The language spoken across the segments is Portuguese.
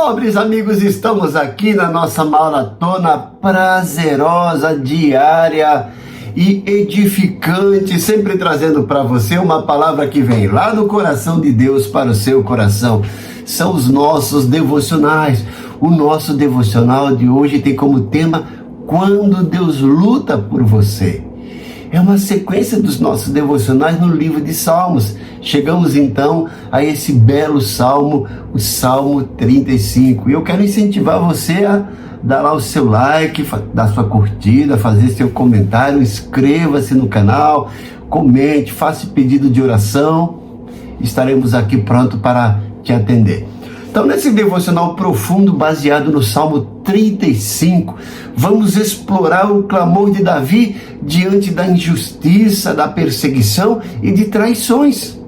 Nobres amigos, estamos aqui na nossa maratona prazerosa, diária e edificante, sempre trazendo para você uma palavra que vem lá do coração de Deus para o seu coração. São os nossos devocionais. O nosso devocional de hoje tem como tema Quando Deus luta por você. É uma sequência dos nossos devocionais no livro de Salmos. Chegamos então a esse belo salmo, o Salmo 35. E eu quero incentivar você a dar lá o seu like, dar sua curtida, fazer seu comentário, inscreva-se no canal, comente, faça pedido de oração. Estaremos aqui prontos para te atender. Então, nesse devocional profundo, baseado no Salmo 35, vamos explorar o clamor de Davi diante da injustiça, da perseguição e de traições.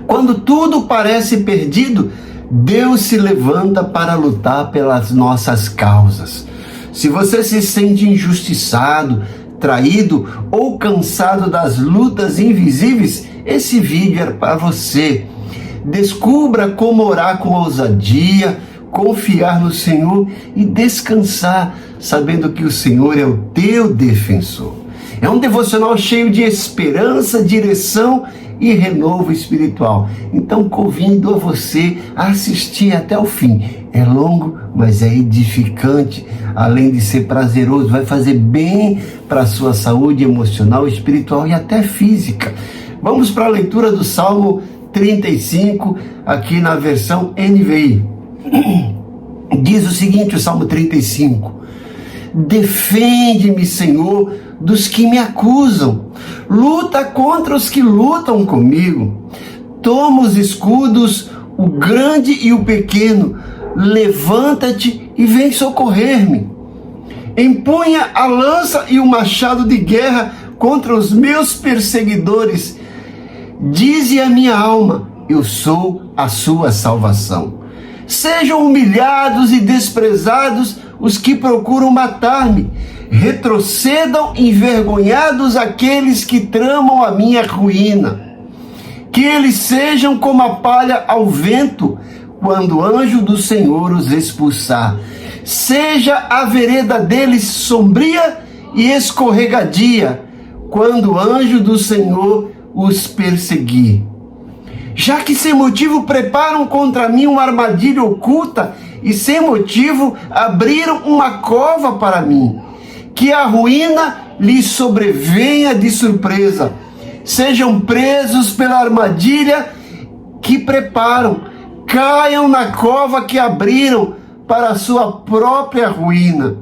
Quando tudo parece perdido, Deus se levanta para lutar pelas nossas causas. Se você se sente injustiçado, traído ou cansado das lutas invisíveis, esse vídeo é para você. Descubra como orar com ousadia, confiar no Senhor e descansar, sabendo que o Senhor é o teu defensor. É um devocional cheio de esperança, direção e renovo espiritual. Então convido a você a assistir até o fim. É longo, mas é edificante, além de ser prazeroso, vai fazer bem para a sua saúde emocional, espiritual e até física. Vamos para a leitura do Salmo 35, aqui na versão NVI. Diz o seguinte, o Salmo 35: Defende-me, Senhor, dos que me acusam. Luta contra os que lutam comigo. Toma os escudos, o grande e o pequeno. Levanta-te e vem socorrer-me. Empunha a lança e o machado de guerra contra os meus perseguidores. Dize a minha alma, eu sou a sua salvação. Sejam humilhados e desprezados os que procuram matar-me. Retrocedam envergonhados aqueles que tramam a minha ruína. Que eles sejam como a palha ao vento, quando o anjo do Senhor os expulsar. Seja a vereda deles sombria e escorregadia, quando o anjo do Senhor os perseguir. Já que sem motivo preparam contra mim uma armadilha oculta e sem motivo abriram uma cova para mim, que a ruína lhes sobrevenha de surpresa. Sejam presos pela armadilha que preparam, caiam na cova que abriram para a sua própria ruína.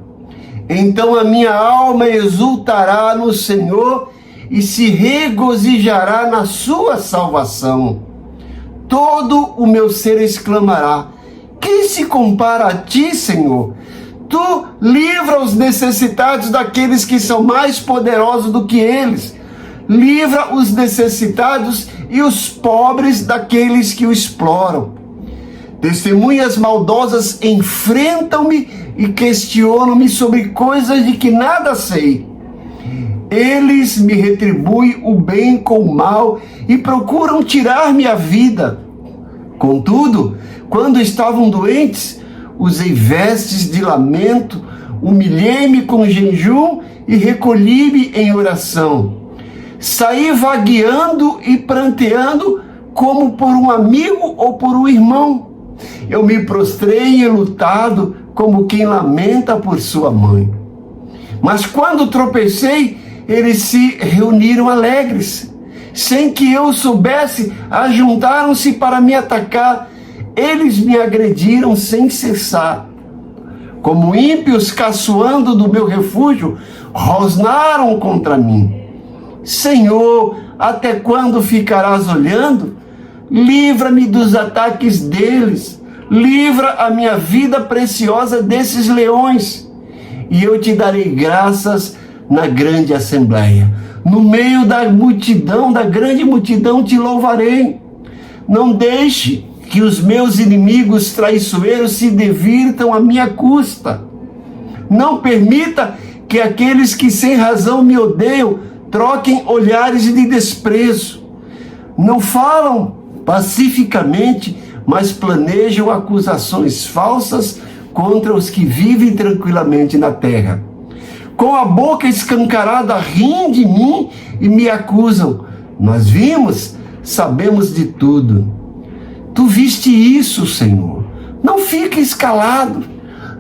Então a minha alma exultará no Senhor e se regozijará na sua salvação. Todo o meu ser exclamará: quem se compara a ti, Senhor? Tu livra os necessitados daqueles que são mais poderosos do que eles. Livra os necessitados e os pobres daqueles que o exploram. Testemunhas maldosas enfrentam-me e questionam-me sobre coisas de que nada sei. Eles me retribuem o bem com o mal e procuram tirar-me a vida. Contudo, quando estavam doentes, usei vestes de lamento, humilhei-me com jejum e recolhi-me em oração. Saí vagueando e pranteando como por um amigo ou por um irmão. Eu me prostrei enlutado como quem lamenta por sua mãe. Mas quando tropecei, eles se reuniram alegres. Sem que eu soubesse, ajuntaram-se para me atacar. Eles me agrediram sem cessar. Como ímpios caçoando do meu refúgio, rosnaram contra mim. Senhor, até quando ficarás olhando? Livra-me dos ataques deles. Livra a minha vida preciosa desses leões. E eu te darei graças na grande assembleia. No meio da multidão, da grande multidão, te louvarei. Não deixe que os meus inimigos traiçoeiros se divirtam à minha custa. Não permita que aqueles que sem razão me odeiam troquem olhares de desprezo. Não falam pacificamente, mas planejam acusações falsas contra os que vivem tranquilamente na terra. Com a boca escancarada riem de mim e me acusam. Nós vimos, sabemos de tudo. Tu viste isso, Senhor. Não fiques calado.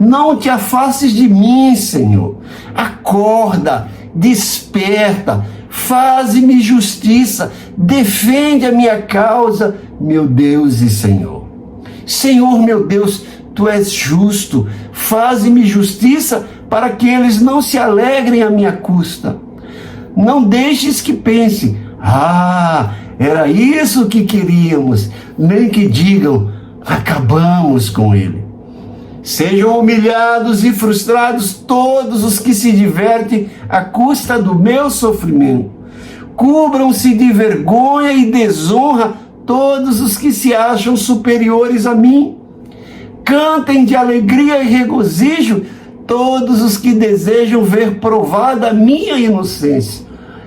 Não te afastes de mim, Senhor. Acorda, desperta, faze-me justiça, defende a minha causa, meu Deus e Senhor. Senhor, meu Deus, tu és justo, faze-me justiça para que eles não se alegrem à minha custa. Não deixes que pense, era isso que queríamos, nem que digam, acabamos com ele. Sejam humilhados e frustrados todos os que se divertem à custa do meu sofrimento. Cubram-se de vergonha e desonra todos os que se acham superiores a mim. Cantem de alegria e regozijo todos os que desejam ver provada a minha inocência.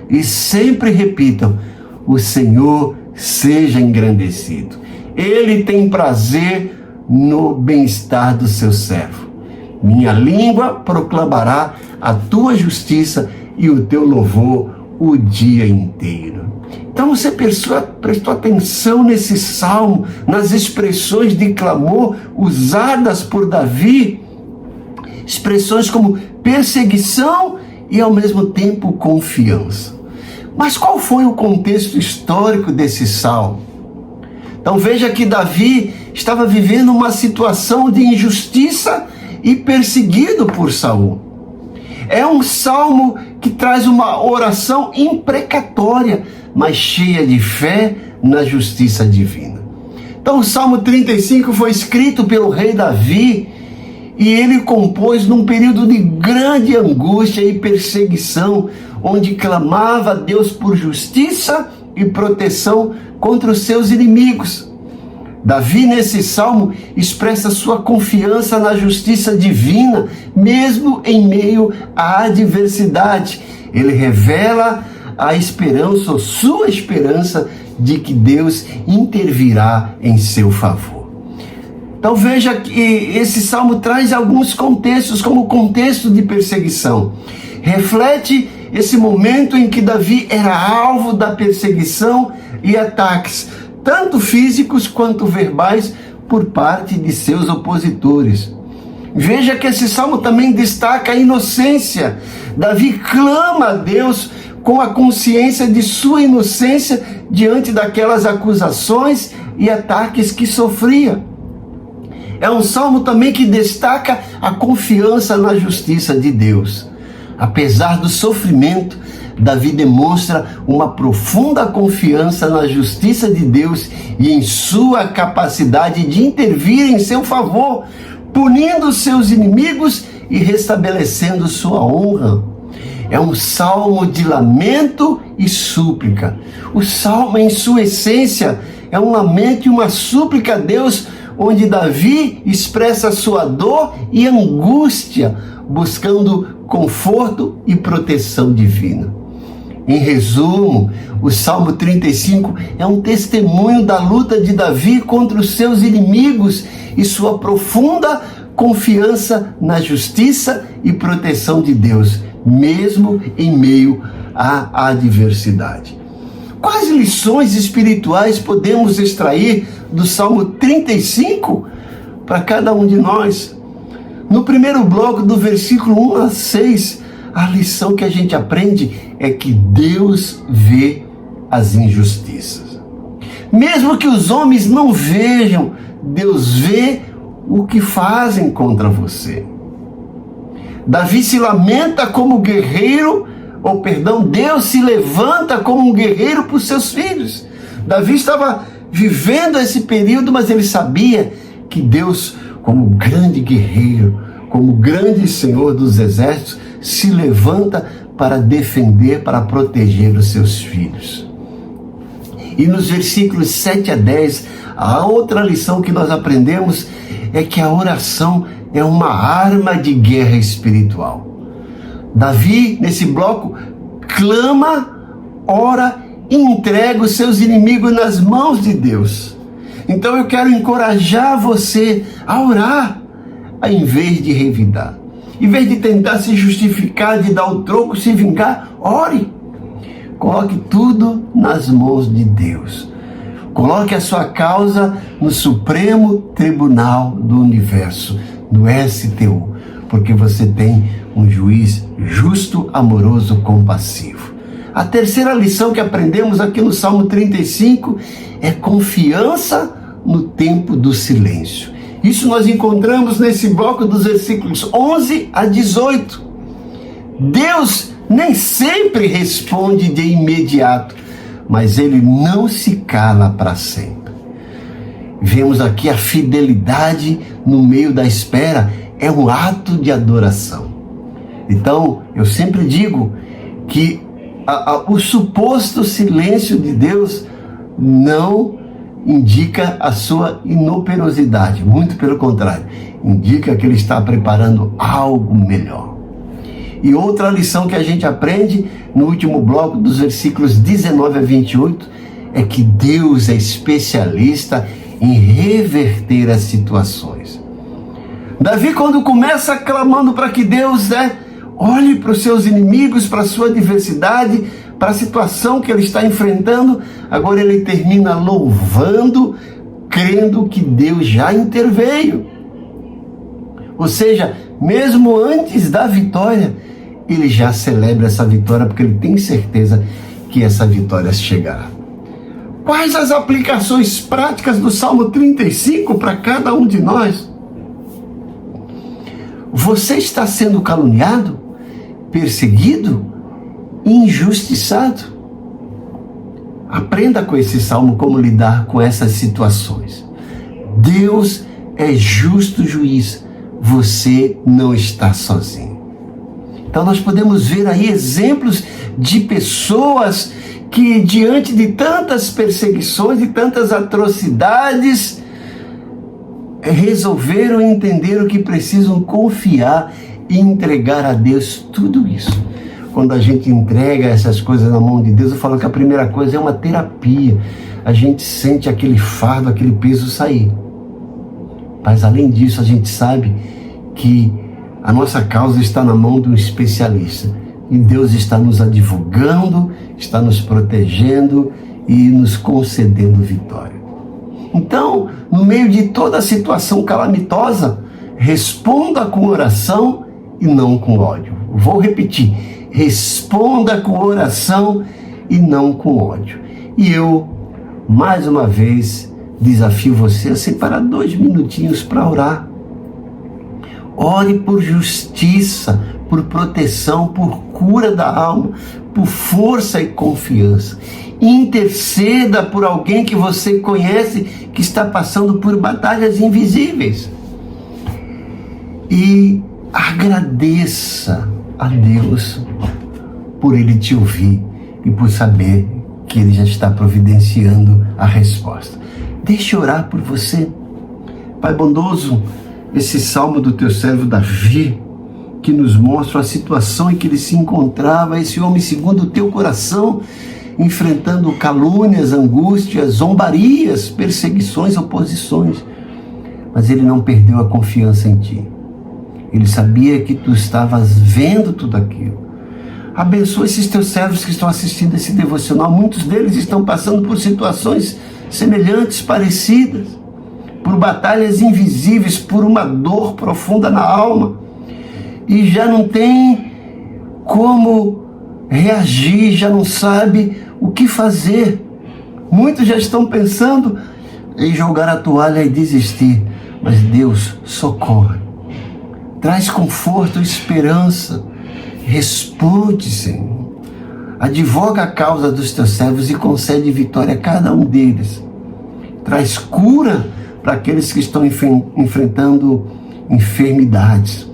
E sempre repitam, o Senhor seja engrandecido. Ele tem prazer no bem-estar do seu servo. Minha língua proclamará a tua justiça e o teu louvor o dia inteiro. Então você prestou atenção nesse salmo, nas expressões de clamor usadas por Davi, expressões como perseguição e ao mesmo tempo confiança. Mas qual foi o contexto histórico desse salmo? Então veja que Davi estava vivendo uma situação de injustiça e perseguido por Saul. É um salmo que traz uma oração imprecatória, mas cheia de fé na justiça divina. Então o Salmo 35 foi escrito pelo rei Davi e ele compôs num período de grande angústia e perseguição, onde clamava a Deus por justiça e proteção contra os seus inimigos. Davi, nesse salmo, expressa sua confiança na justiça divina, mesmo em meio à adversidade. Ele revela a esperança, ou sua esperança, de que Deus intervirá em seu favor. Então veja que esse salmo traz alguns contextos, como o contexto de perseguição. Reflete esse momento em que Davi era alvo da perseguição e ataques, tanto físicos quanto verbais, por parte de seus opositores. Veja que esse salmo também destaca a inocência. Davi clama a Deus com a consciência de sua inocência diante daquelas acusações e ataques que sofria. É um salmo também que destaca a confiança na justiça de Deus. Apesar do sofrimento, Davi demonstra uma profunda confiança na justiça de Deus e em sua capacidade de intervir em seu favor, punindo seus inimigos e restabelecendo sua honra. É um salmo de lamento e súplica. O salmo, em sua essência, é um lamento e uma súplica a Deus, onde Davi expressa sua dor e angústia, buscando conforto e proteção divina. Em resumo, o Salmo 35 é um testemunho da luta de Davi contra os seus inimigos e sua profunda confiança na justiça e proteção de Deus, mesmo em meio à adversidade. Quais lições espirituais podemos extrair do Salmo 35 para cada um de nós? No primeiro bloco, do versículo 1 a 6, a lição que a gente aprende é que Deus vê as injustiças. Mesmo que os homens não vejam, Deus vê o que fazem contra você. Davi se lamenta como guerreiro, Deus se levanta como um guerreiro por seus filhos. Davi estava vivendo esse período, mas ele sabia que Deus, como grande guerreiro, como grande Senhor dos exércitos, se levanta para defender, para proteger os seus filhos. E nos versículos 7 a 10, a outra lição que nós aprendemos é que a oração é uma arma de guerra espiritual. Davi, nesse bloco, clama, ora e entrega os seus inimigos nas mãos de Deus. Então eu quero encorajar você a orar, ao invés de revidar. Em vez de tentar se justificar, de dar o troco, se vingar, ore. Coloque tudo nas mãos de Deus. Coloque a sua causa no Supremo Tribunal do Universo, no STU, porque você tem um juiz justo, amoroso, compassivo. A terceira lição que aprendemos aqui no Salmo 35 é confiança no tempo do silêncio. Isso nós encontramos nesse bloco dos versículos 11 a 18. Deus nem sempre responde de imediato, mas Ele não se cala para sempre. Vemos aqui a fidelidade no meio da espera, é um ato de adoração. Então, eu sempre digo que o suposto silêncio de Deus não indica a sua inoperosidade, muito pelo contrário, indica que Ele está preparando algo melhor. E outra lição que a gente aprende no último bloco dos versículos 19 a 28 é que Deus é especialista em reverter as situações. Davi, quando começa clamando para que Deus olhe para os seus inimigos, para a sua adversidade, para a situação que ele está enfrentando, agora ele termina louvando, crendo que Deus já interveio. Ou seja, mesmo antes da vitória, ele já celebra essa vitória, porque ele tem certeza que essa vitória chegará. Quais as aplicações práticas do Salmo 35 para cada um de nós? Você está sendo caluniado, perseguido, injustiçado? Aprenda com esse salmo como lidar com essas situações. Deus é justo juiz, você não está sozinho. Então nós podemos ver aí exemplos de pessoas que, diante de tantas perseguições e tantas atrocidades, resolveram entender o que precisam confiar e entregar a Deus tudo isso. Quando a gente entrega essas coisas na mão de Deus, eu falo que a primeira coisa é uma terapia. A gente sente aquele fardo, aquele peso sair. Mas além disso, a gente sabe que a nossa causa está na mão de um especialista. E Deus está nos advogando, está nos protegendo e nos concedendo vitória. Então, no meio de toda a situação calamitosa, responda com oração e não com ódio. Vou repetir, responda com oração e não com ódio. E eu, mais uma vez, desafio você a separar 2 minutinhos para orar. Ore por justiça, por proteção, por cura da alma, por força e confiança. Interceda por alguém que você conhece que está passando por batalhas invisíveis. E agradeça a Deus por Ele te ouvir e por saber que Ele já está providenciando a resposta. Deixe orar por você. Pai bondoso, esse salmo do teu servo Davi, que nos mostra a situação em que ele se encontrava, esse homem segundo o teu coração, enfrentando calúnias, angústias, zombarias, perseguições, oposições. Mas ele não perdeu a confiança em ti. Ele sabia que tu estavas vendo tudo aquilo. Abençoa esses teus servos que estão assistindo esse devocional. Muitos deles estão passando por situações semelhantes, parecidas, por batalhas invisíveis, por uma dor profunda na alma. E já não tem como reagir, já não sabe o que fazer. Muitos já estão pensando em jogar a toalha e desistir. Mas Deus socorre. Traz conforto, esperança. Responde, Senhor. Advoga a causa dos teus servos e concede vitória a cada um deles. Traz cura para aqueles que estão enfrentando enfermidades.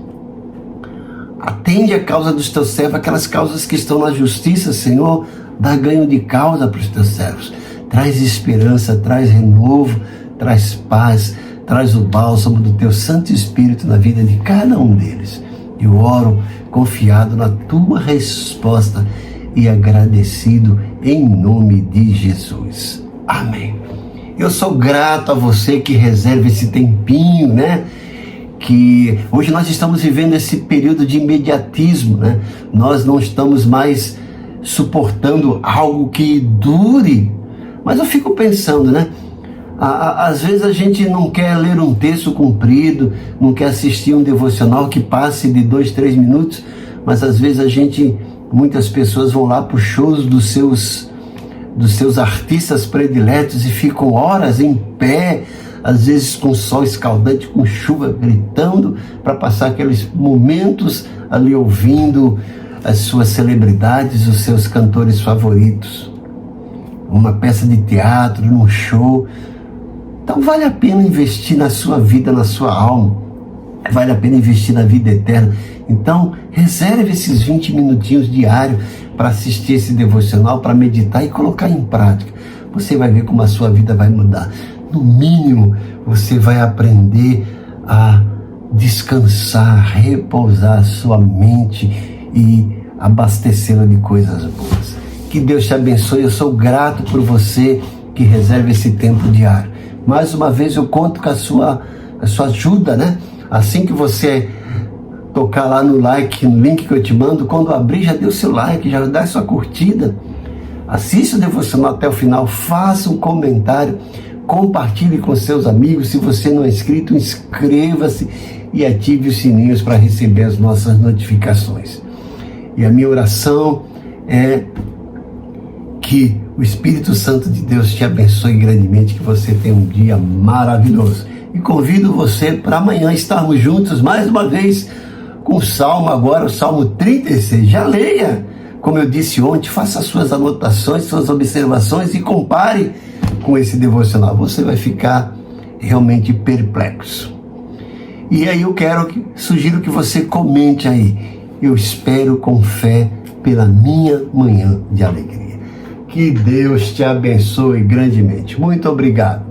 Atende a causa dos teus servos, aquelas causas que estão na justiça, Senhor. Dá ganho de causa para os teus servos. Traz esperança, traz renovo, traz paz, traz o bálsamo do teu Santo Espírito na vida de cada um deles. Eu oro confiado na tua resposta e agradecido em nome de Jesus. Amém. Eu sou grato a você que reserva esse tempinho, né? Que hoje nós estamos vivendo esse período de imediatismo, né? Nós não estamos mais suportando algo que dure. Mas eu fico pensando, né? Às vezes a gente não quer ler um texto comprido, não quer assistir um devocional que passe de 2, 3 minutos, mas às vezes muitas pessoas vão lá para os shows dos seus artistas prediletos e ficam horas em pé, às vezes com sol escaldante, com chuva gritando, para passar aqueles momentos ali ouvindo as suas celebridades, os seus cantores favoritos. Uma peça de teatro, num show. Então vale a pena investir na sua vida, na sua alma. Vale a pena investir na vida eterna. Então reserve esses 20 minutinhos diários para assistir esse devocional, para meditar e colocar em prática. Você vai ver como a sua vida vai mudar. No mínimo, você vai aprender a descansar, repousar a sua mente e abastecê-la de coisas boas. Que Deus te abençoe. Eu sou grato por você que reserva esse tempo diário. Mais uma vez eu conto com a sua ajuda, né? Assim que você tocar lá no like, no link que eu te mando, quando abrir, já dê o seu like, já dá a sua curtida. Assista o devocional até o final, faça um comentário, compartilhe com seus amigos. Se você não é inscrito, inscreva-se e ative os sininhos para receber as nossas notificações. E a minha oração é que o Espírito Santo de Deus te abençoe grandemente, que você tenha um dia maravilhoso. E convido você para amanhã estarmos juntos mais uma vez com o Salmo, agora o Salmo 36. Já leia, como eu disse ontem, faça suas anotações, suas observações e compare com esse devocional. Você vai ficar realmente perplexo. E aí sugiro que você comente aí. Eu espero com fé pela minha manhã de alegria. Que Deus te abençoe grandemente. Muito obrigado.